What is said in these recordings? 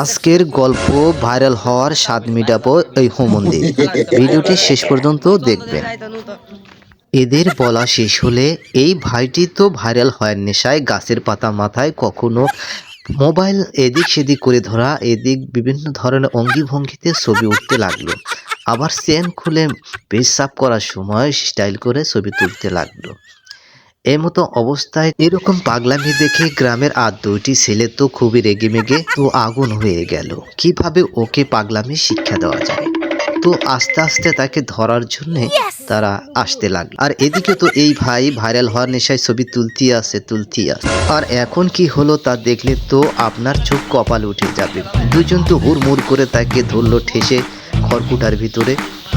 আজকের গল্প ভাইরাল হওয়ার স্বাদ মিটাবো এই হোমন্দি। ভিডিওটি শেষ পর্যন্ত দেখবেন। এদের বলা শেষ হলে এই ভাইটি তো ভাইরাল হয় নেশায়, গাছের পাতা মাথায়, কখনো মোবাইল এদিক সেদিক করে ধরা, এদিক বিভিন্ন ধরনের অঙ্গি ভঙ্গিতে ছবি উঠতে লাগলো। আবার চেন খুলে পেজ সাফ করার সময় স্টাইল করে ছবি তুলতে লাগলো। এই মতো অবস্থায় এরকম পাগলামি দেখে গ্রামের আর দুইটি ছেলে তো খুবই রেগেমেগে তো আগুন হয়ে গেল। কিভাবে ওকে পাগলামি শিক্ষা দেওয়া যায়। তো আস্তে আস্তে তাকে ধরার জন্য তারা আসতে লাগলো। আর এদিকে তো এই ভাই ভাইরাল হওয়ার নেশায় ছবি তুলতেই আছে। আর এখন কি হলো তা দেখলে তো আপনার চোখ কপাল উঠে যাবে। দুজন তো হুড়মুড় করে তাকে ধরলো ঠেসে খড়কুটার ভিতরে,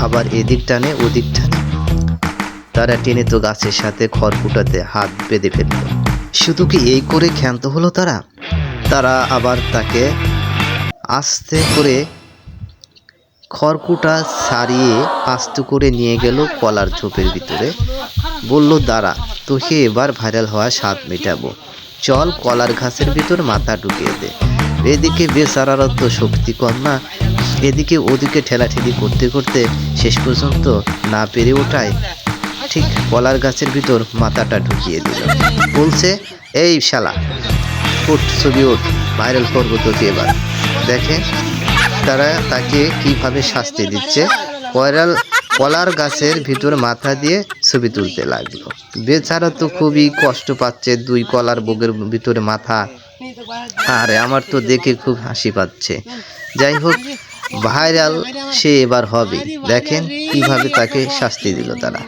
আবার এদিক টানে ওদিক টানে। তারা টেনে তো গাছের সাথে খড়কুটাতে হাত বেঁধে ফেলল। শুধু কি এই করে ক্ষান্ত হলো তারা আবার তাকে আস্তে করে খড়কুটা ছাড়িয়ে আস্তে করে নিয়ে গেল কলার ঝোপের ভিতরে। বলল, দাঁড়া, তোকে এবার ভাইরাল হওয়া স্বাদ মেটাবো, চল কলার ঘাসের ভিতর মাথা ঢুকিয়ে দে। এদিকে বেচারার তো শক্তি কম না, এদিকে ওদিকে ঠেলাঠেলি করতে করতে শেষ পর্যন্ত না পেরে ওঠায় ঠিক কলার গাছের ভিতর মাথাটা ঢুকিয়ে দিল। বলছে, এই শালা উঠ, ছবি উঠ, ভাইরাল করবো তোকে এবার। দেখে তারা তাকে কিভাবে শাস্তি দিচ্ছে। কলার গাছের ভিতর মাথা দিয়ে ছবি তুলতে লাগলো। বেচারা তো খুবই কষ্ট পাচ্ছে, দুই কলার বুকের ভিতরে মাথা। আরে আমার তো দেখে খুব হাসি পাচ্ছে। যাই হোক, ভাইরাল সে এবার হবে। দেখেন কিভাবে তাকে শাস্তি দিল তারা।